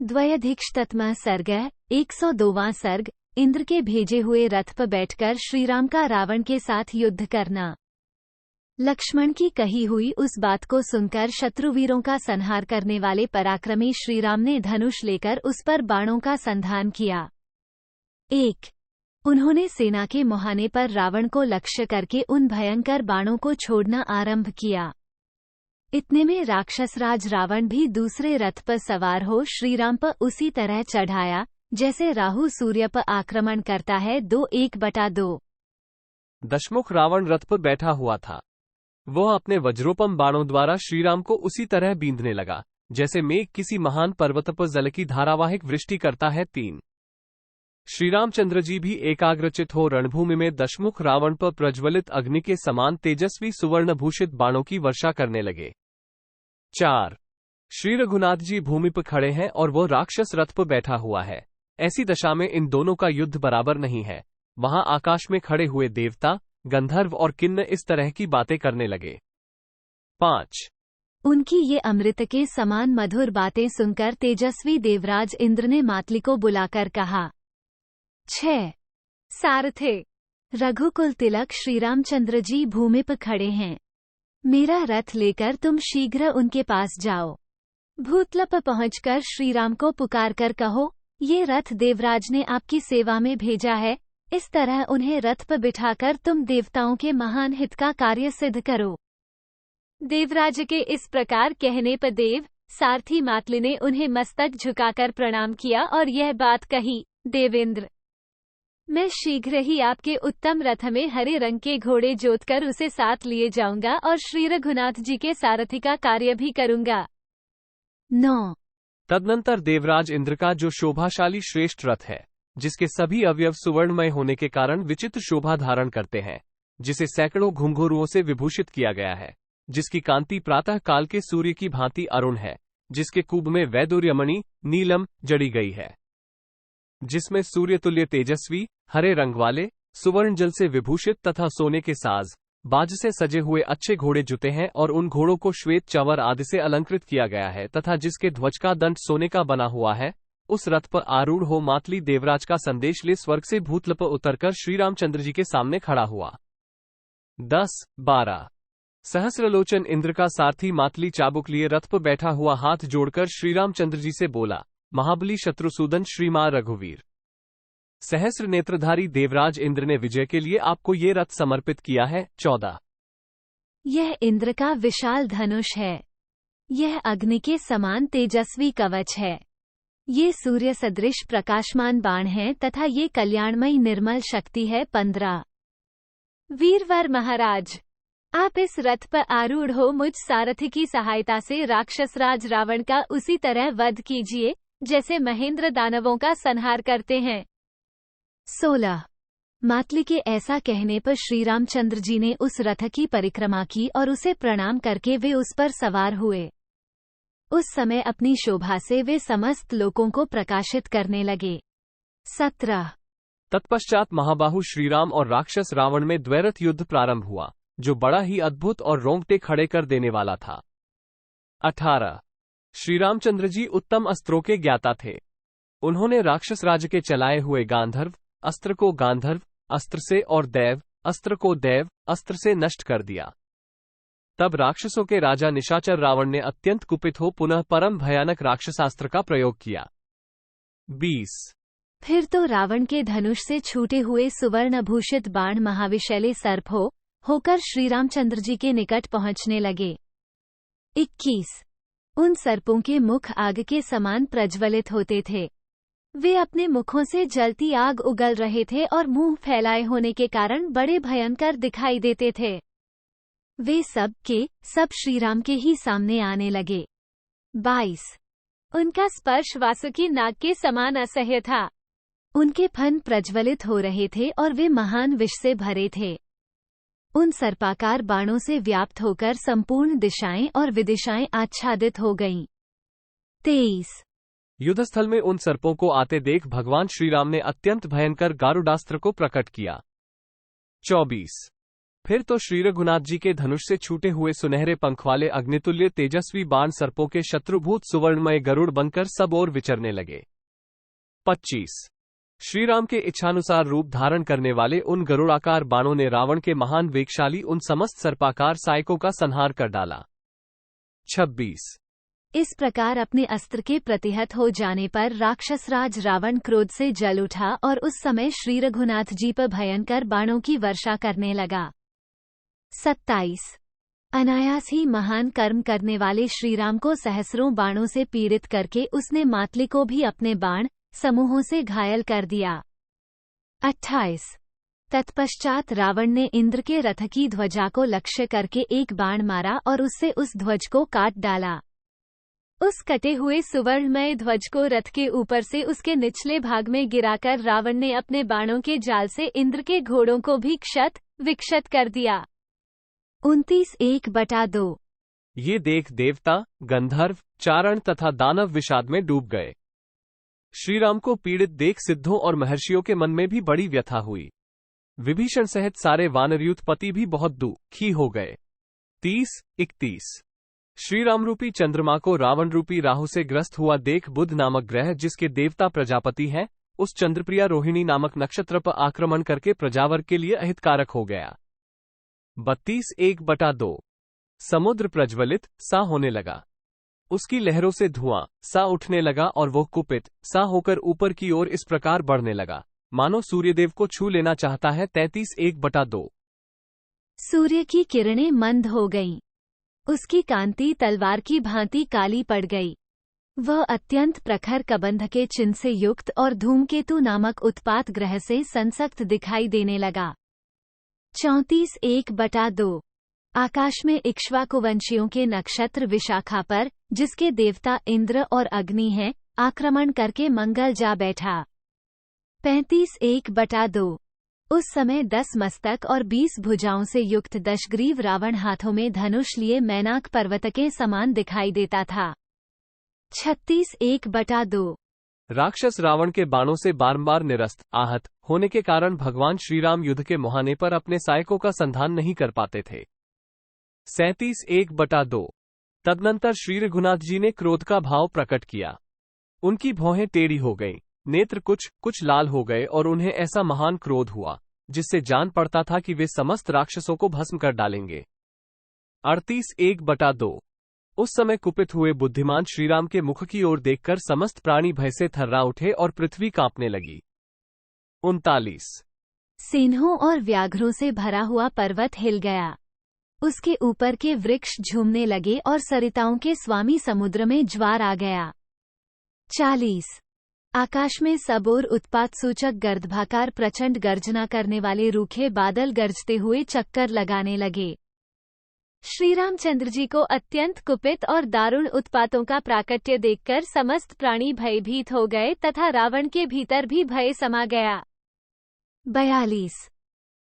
द्वयधिष्ठतमः सर्ग 102वां सर्ग। इंद्र के भेजे हुए रथ पर बैठकर श्रीराम का रावण के साथ युद्ध करना। लक्ष्मण की कही हुई उस बात को सुनकर शत्रुवीरों का संहार करने वाले पराक्रमी श्रीराम ने धनुष लेकर उस पर बाणों का संधान किया। 1। उन्होंने सेना के मुहाने पर रावण को लक्ष्य करके उन भयंकर बाणों को छोड़ना आरंभ किया। इतने में राक्षसराज रावण भी दूसरे रथ पर सवार हो श्रीराम पर उसी तरह चढ़ाया जैसे राहु सूर्य पर आक्रमण करता है। 2:1/2। दशमुख रावण रथ पर बैठा हुआ था। वह अपने वज्रोपम बाणों द्वारा श्रीराम को उसी तरह बींधने लगा जैसे मेघ किसी महान पर्वत पर जल की धारावाहिक वृष्टि करता है। 3। श्रीरामचंद्र जी भी एकाग्रचित हो रणभूमि में दशमुख रावण पर प्रज्वलित अग्नि के समान तेजस्वी सुवर्णभूषित बाणों की वर्षा करने लगे। 4। श्री रघुनाथ जी भूमि पर खड़े हैं और वो राक्षस रथ पर बैठा हुआ है। ऐसी दशा में इन दोनों का युद्ध बराबर नहीं है। वहां आकाश में खड़े हुए देवता, गंधर्व और किन्न इस तरह की बातें करने लगे। 5। उनकी ये अमृत के समान मधुर बातें सुनकर तेजस्वी देवराज इंद्र ने मातली को बुलाकर कहा। 6। सारथे, रघुकुल तिलक श्रीरामचंद्र जी भूमि पर खड़े हैं। मेरा रथ लेकर तुम शीघ्र उनके पास जाओ। भूतल पर पहुंचकर श्रीराम को पुकार कर कहो, ये रथ देवराज ने आपकी सेवा में भेजा है। इस तरह उन्हें रथ पर बिठाकर तुम देवताओं के महान हित का कार्य सिद्ध करो। देवराज के इस प्रकार कहने पर देव सारथी मातली ने उन्हें मस्तक झुकाकर प्रणाम किया और यह बात कही। देवेंद्र, मैं शीघ्र ही आपके उत्तम रथ में हरे रंग के घोड़े जोतकर उसे साथ लिए जाऊंगा और श्री रघुनाथ जी के सारथी का कार्य भी करूंगा। 9। तदनंतर देवराज इंद्र का जो शोभाशाली श्रेष्ठ रथ है, जिसके सभी अवयव सुवर्णमय होने के कारण विचित्र शोभा धारण करते हैं, जिसे सैकड़ों घुंघरूओं से विभूषित किया गया है, जिसकी कांति प्रातः काल के सूर्य की भांति अरुण है, जिसके कुंभ में वैदूर्यमणि नीलम जड़ी गई है, जिसमें सूर्यतुल्य तेजस्वी हरे रंग वाले सुवर्ण जल से विभूषित तथा सोने के साज बाज से सजे हुए अच्छे घोड़े जुते हैं और उन घोड़ों को श्वेत चंवर आदि से अलंकृत किया गया है तथा जिसके ध्वज का दंड सोने का बना हुआ है, उस रथ पर आरूढ़ हो मातली देवराज का संदेश ले स्वर्ग से भूतल पर उतरकर श्रीरामचंद्र जी के सामने खड़ा हुआ। 10-12। सहस्रलोचन इंद्र का सारथी मातली चाबुक लिए रथ पर बैठा हुआ हाथ जोड़कर श्रीरामचंद्र जी से बोला, महाबली शत्रुसूदन श्रीमान रघुवीर, सहस्र नेत्रधारी देवराज इंद्र ने विजय के लिए आपको ये रथ समर्पित किया है। 14। यह इंद्र का विशाल धनुष है। यह अग्नि के समान तेजस्वी कवच है। ये सूर्य सदृश प्रकाशमान बाण है तथा ये कल्याणमयी निर्मल शक्ति है। 15। वीरवर महाराज, आप इस रथ पर आरूढ़ हो मुझ सारथी की सहायता से राक्षसराज रावण का उसी तरह वध कीजिए जैसे महेंद्र दानवों का संहार करते हैं। 16। मातली के ऐसा कहने पर श्रीरामचंद्र जी ने उस रथ की परिक्रमा की और उसे प्रणाम करके वे उस पर सवार हुए। उस समय अपनी शोभा से वे समस्त लोकों को प्रकाशित करने लगे। 17। तत्पश्चात महाबाहु श्रीराम और राक्षस रावण में द्वैरथ युद्ध प्रारंभ हुआ, जो बड़ा ही अद्भुत और रोंगटे खड़े कर देने वाला था। 18। श्रीरामचंद्र जी उत्तम अस्त्रों के ज्ञाता थे। उन्होंने राक्षस राज के चलाए हुए गांधर्व अस्त्र को गांधर्व अस्त्र से और दैव अस्त्र को दैव अस्त्र से नष्ट कर दिया। तब राक्षसों के राजा निशाचर रावण ने अत्यंत कुपित हो पुनः परम भयानक राक्षसास्त्र का प्रयोग किया। 20। फिर तो रावण के धनुष से छूटे हुए सुवर्णभूषित बाण महाविशैले सर्प होकर श्रीरामचंद्र जी के निकट पहुंचने लगे। 21। उन सर्पों के मुख आग के समान प्रज्वलित होते थे। वे अपने मुखों से जलती आग उगल रहे थे और मुंह फैलाए होने के कारण बड़े भयंकर दिखाई देते थे। वे सब के सब श्रीराम के ही सामने आने लगे। 22। उनका स्पर्श वासुकी नाग के समान असह्य था। उनके फन प्रज्वलित हो रहे थे और वे महान विष से भरे थे। उन सर्पाकार बाणों से व्याप्त होकर संपूर्ण दिशाएं और विदिशाएं आच्छादित हो गईं। 23। युद्धस्थल में उन सर्पों को आते देख भगवान श्रीराम ने अत्यंत भयंकर गारुडास्त्र को प्रकट किया। 24। फिर तो श्री रघुनाथ जी के धनुष से छूटे हुए सुनहरे पंख वाले अग्नितुल्य तेजस्वी बाण सर्पों के शत्रुभूत सुवर्णमय गरुड़ बनकर सब ओर विचरने लगे। 25 श्रीराम के इच्छानुसार रूप धारण करने वाले उन गरुड़ाकार बाणों ने रावण के महान वेगशाली उन समस्त सर्पाकार सायकों का संहार कर डाला। 26 इस प्रकार अपने अस्त्र के प्रतिहत हो जाने पर राक्षसराज रावण क्रोध से जल उठा और उस समय श्री रघुनाथ जी पर भयंकर बाणों की वर्षा करने लगा। 27 अनायास ही महान कर्म करने वाले श्रीराम को सहस्रों बाणों से पीड़ित करके उसने मातली को भी अपने बाण समूहों से घायल कर दिया। 28 तत्पश्चात रावण ने इंद्र के रथ की ध्वजा को लक्ष्य करके एक बाण मारा और उससे उस ध्वज को काट डाला। उस कटे हुए सुवर्णमय ध्वज को रथ के ऊपर से उसके निचले भाग में गिराकर रावण ने अपने बाणों के जाल से इंद्र के घोड़ों को भी क्षत विक्षत कर दिया। 29 1/2 ये देख देवता, गंधर्व, चारण तथा दानव विषाद में डूब गए। श्रीराम को पीड़ित देख सिद्धों और महर्षियों के मन में भी बड़ी व्यथा हुई। विभीषण सहित सारे वानरयूथपति भी बहुत दुखी हो गए। 30-31 श्रीराम रूपी चंद्रमा को रावण रूपी राहु से ग्रस्त हुआ देख बुध नामक ग्रह, जिसके देवता प्रजापति हैं, उस चंद्रप्रिया रोहिणी नामक नक्षत्र पर आक्रमण करके प्रजावर्ग के लिए अहितकारक हो गया। 32 1/2 समुद्र प्रज्वलित सा होने लगा, उसकी लहरों से धुआं सा उठने लगा और वह कुपित सा होकर ऊपर की ओर इस प्रकार बढ़ने लगा मानो सूर्यदेव को छू लेना चाहता है। 33 1/2 सूर्य की किरणें मंद हो गईं। उसकी कांति तलवार की भांति काली पड़ गई। वह अत्यंत प्रखर कबंध के चिन्ह से युक्त और धूमकेतु नामक उत्पात ग्रह से संसक्त दिखाई देने लगा। 34 1/2 आकाश में इक्ष्वाकुवंशियों के नक्षत्र विशाखा पर, जिसके देवता इंद्र और अग्नि हैं, आक्रमण करके मंगल जा बैठा। 35 1/2 उस समय 10 मस्तक और 20 भुजाओं से युक्त दशग्रीव रावण हाथों में धनुष लिए मैनाक पर्वत के समान दिखाई देता था। 36 1/2 राक्षस रावण के बाणों से बारंबार निरस्त आहत होने के कारण भगवान श्रीराम युद्ध के मुहाने पर अपने सायकों का संधान नहीं कर पाते थे। 37 1/2 तदनंतर श्री रघुनाथ जी ने क्रोध का भाव प्रकट किया। उनकी भौहें टेढ़ी हो गईं, नेत्र कुछ लाल हो गए और उन्हें ऐसा महान क्रोध हुआ जिससे जान पड़ता था कि वे समस्त राक्षसों को भस्म कर डालेंगे। 38 1/2 उस समय कुपित हुए बुद्धिमान श्रीराम के मुख की ओर देखकर समस्त प्राणी भय से थर्रा उठे और पृथ्वी कांपने लगी। 39 सिंहों और व्याघ्रों से भरा हुआ पर्वत हिल गया। उसके ऊपर के वृक्ष झूमने लगे और सरिताओं के स्वामी समुद्र में ज्वार आ गया। 40 आकाश में सब ओर उत्पात सूचक गर्दभाकार प्रचंड गर्जना करने वाले रूखे बादल गरजते हुए चक्कर लगाने लगे। श्री रामचंद्र जी को अत्यंत कुपित और दारुण उत्पातों का प्राकट्य देखकर समस्त प्राणी भयभीत हो गए तथा रावण के भीतर भी भय समा गया। 42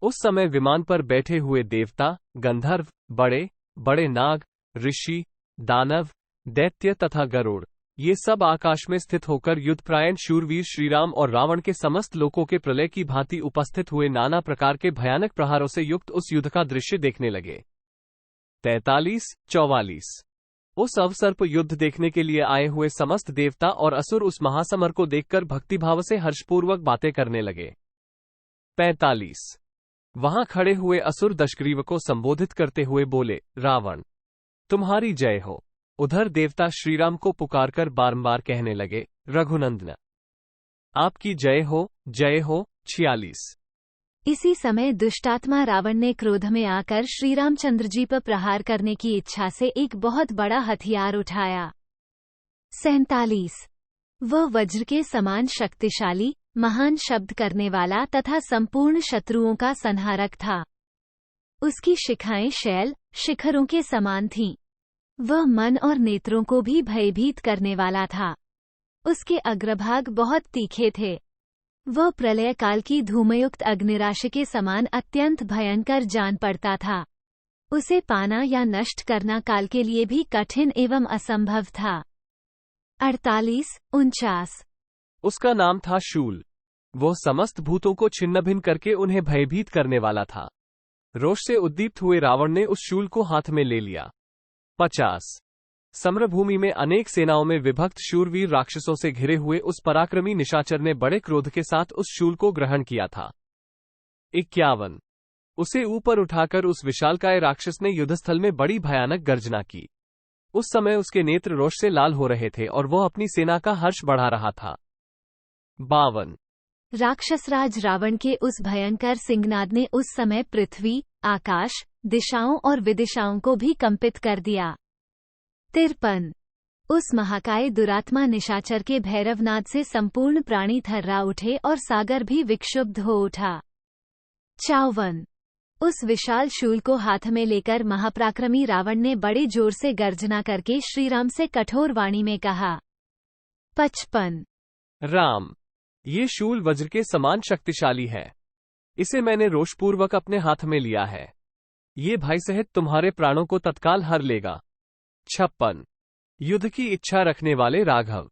उस समय विमान पर बैठे हुए देवता, गंधर्व, बड़े बड़े नाग, ऋषि, दानव, दैत्य तथा गरुड़, ये सब आकाश में स्थित होकर युद्धप्रायण शूरवीर श्रीराम और रावण के समस्त लोकों के प्रलय की भांति उपस्थित हुए नाना प्रकार के भयानक प्रहारों से युक्त उस युद्ध का दृश्य देखने लगे। 43-44 उस अवसर पर युद्ध देखने के लिए आए हुए समस्त देवता और असुर उस महासमर को देखकर भक्तिभाव से हर्षपूर्वक बातें करने लगे। 45 वहां खड़े हुए असुर दशग्रीव को संबोधित करते हुए बोले, रावण तुम्हारी जय हो। उधर देवता श्रीराम को पुकारकर बारंबार कहने लगे, रघुनंदन आपकी जय हो, जय हो। 46 इसी समय दुष्टात्मा रावण ने क्रोध में आकर श्रीरामचंद्र जी पर प्रहार करने की इच्छा से एक बहुत बड़ा हथियार उठाया। 47 वह वज्र के समान शक्तिशाली, महान शब्द करने वाला तथा संपूर्ण शत्रुओं का संहारक था। उसकी शिखाएं शैल शिखरों के समान थीं। वह मन और नेत्रों को भी भयभीत करने वाला था। उसके अग्रभाग बहुत तीखे थे। वह प्रलय काल की धूमयुक्त अग्निराशि के समान अत्यंत भयंकर जान पड़ता था। उसे पाना या नष्ट करना काल के लिए भी कठिन एवं असंभव था। 48-49 उसका नाम था शूल। वह समस्त भूतों को छिन्न भिन्न करके उन्हें भयभीत करने वाला था। रोष से उद्दीप्त हुए रावण ने उस शूल को हाथ में ले लिया। 50 सम्रभूमि में अनेक सेनाओं में विभक्त शूरवीर राक्षसों से घिरे हुए उस पराक्रमी निशाचर ने बड़े क्रोध के साथ उस शूल को ग्रहण किया था। 51 उसे ऊपर उठाकर उस विशालकाय राक्षस ने युद्धस्थल में बड़ी भयानक गर्जना की। उस समय उसके नेत्र रोष से लाल हो रहे थे और वह अपनी सेना का हर्ष बढ़ा रहा था। 52 राक्षसराज रावण के उस भयंकर सिंहनाद ने उस समय पृथ्वी, आकाश, दिशाओं और विदिशाओं को भी कंपित कर दिया। 53 उस महाकाय दुरात्मा निशाचर के भैरवनाद से संपूर्ण प्राणी थर्रा उठे और सागर भी विक्षुब्ध हो उठा। 54 उस विशाल शूल को हाथ में लेकर महापराक्रमी रावण ने बड़े जोर से गर्जना करके श्रीराम से कठोर वाणी में कहा। 55 राम, ये शूल वज्र के समान शक्तिशाली है। इसे मैंने रोषपूर्वक अपने हाथ में लिया है। ये भाई सहित तुम्हारे प्राणों को तत्काल हर लेगा। 56 युद्ध की इच्छा रखने वाले राघव,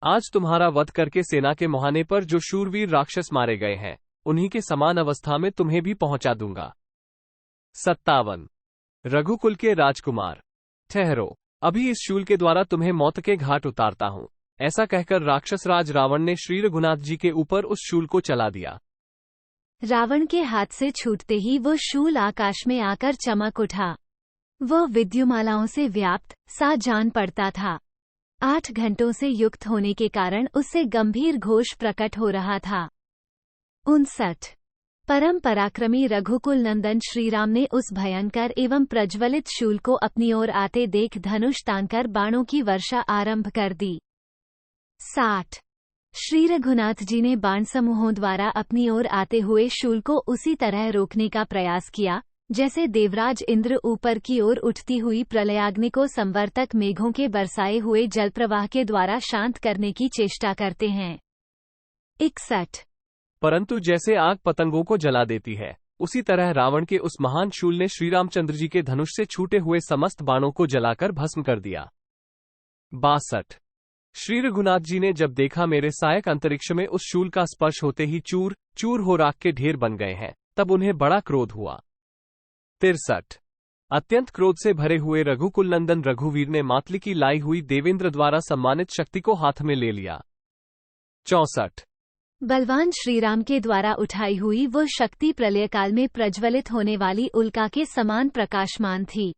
आज तुम्हारा वध करके सेना के मुहाने पर जो शूरवीर राक्षस मारे गए हैं, उन्हीं के समान अवस्था में तुम्हें भी पहुंचा दूंगा। 57 रघुकुल के राजकुमार, ठहरो, अभी इस शूल के द्वारा तुम्हें मौत के घाट उतारता हूं। ऐसा कहकर राक्षस राज रावण ने श्री रघुनाथ जी के ऊपर उस शूल को चला दिया। रावण के हाथ से छूटते ही वो शूल आकाश में आकर चमक उठा। वह विद्युमालाओं से व्याप्त सा जान पड़ता था। 8 घंटों से युक्त होने के कारण उससे गंभीर घोष प्रकट हो रहा था। 59 परम पराक्रमी रघुकुल नंदन श्रीराम ने उस भयंकर एवं प्रज्वलित शूल को अपनी ओर आते देख धनुष तानकर बाणों की वर्षा आरंभ कर दी। 60 श्री रघुनाथ जी ने बाण समूहों द्वारा अपनी ओर आते हुए शूल को उसी तरह रोकने का प्रयास किया जैसे देवराज इंद्र ऊपर की ओर उठती हुई प्रलयाग्नि को संवर्तक मेघों के बरसाए हुए जलप्रवाह के द्वारा शांत करने की चेष्टा करते हैं। 61 परंतु जैसे आग पतंगों को जला देती है, उसी तरह रावण के उस महान शूल ने श्रीरामचंद्र जी के धनुष से छूटे हुए समस्त बाणों को जलाकर भस्म कर दिया। 62 श्री रघुनाथ जी ने जब देखा मेरे सहायक अंतरिक्ष में उस शूल का स्पर्श होते ही चूर चूर हो राख के ढेर बन गए हैं, तब उन्हें बड़ा क्रोध हुआ। 63 अत्यंत क्रोध से भरे हुए रघुकुल नंदन रघुवीर ने मातली की लाई हुई देवेंद्र द्वारा सम्मानित शक्ति को हाथ में ले लिया। 64 बलवान श्रीराम के द्वारा उठाई हुई वो शक्ति प्रलयकाल में प्रज्वलित होने वाली उल्का के समान प्रकाशमान थी।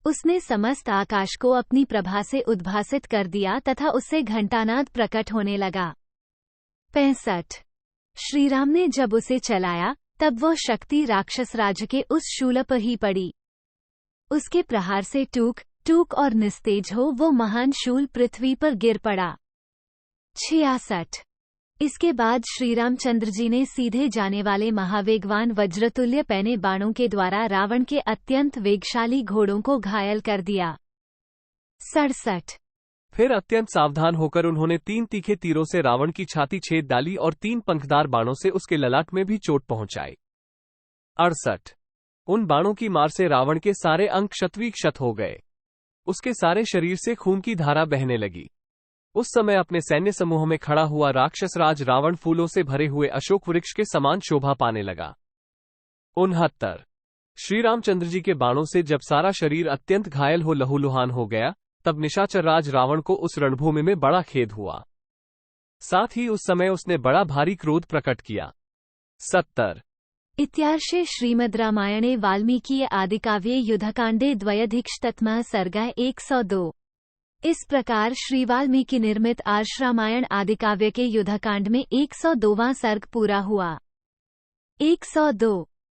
उसने समस्त आकाश को अपनी प्रभा से उद्भासित कर दिया तथा उससे घंटानाद प्रकट होने लगा। 65 श्रीराम ने जब उसे चलाया तब वह शक्ति राक्षस राज के उस शूल पर ही पड़ी। उसके प्रहार से टूक टूक और निस्तेज हो वो महान शूल पृथ्वी पर गिर पड़ा। 66 इसके बाद श्रीरामचंद्र जी ने सीधे जाने वाले महावेगवान वज्रतुल्य पैने बाणों के द्वारा रावण के अत्यंत वेगशाली घोड़ों को घायल कर दिया। 67 फिर अत्यंत सावधान होकर उन्होंने 3 तीखे तीरों से रावण की छाती छेद डाली और 3 पंखदार बाणों से उसके ललाट में भी चोट पहुंचाई। 68 उन बाणों की मार से रावण के सारे अंग क्षत हो गए। उसके सारे शरीर से खून की धारा बहने लगी। उस समय अपने सैन्य समूह में खड़ा हुआ राक्षस राज रावण फूलों से भरे हुए अशोक वृक्ष के समान शोभा पाने लगा। 69 श्रीरामचंद्र जी के बाणों से जब सारा शरीर अत्यंत घायल हो लहूलुहान हो गया, तब निशाचर राज रावण को उस रणभूमि में बड़ा खेद हुआ। साथ ही उस समय उसने बड़ा भारी क्रोध प्रकट किया। 70 इत्यार्षे श्रीमद् रामायणे वाल्मीकि आदिकाव्ये युद्धकांडे द्वयधिकशततमः सर्गः 102। इस प्रकार श्री वाल्मीकि निर्मित आर्ष रामायण आदिकाव्य के युद्धकांड में 102वां सर्ग पूरा हुआ। 102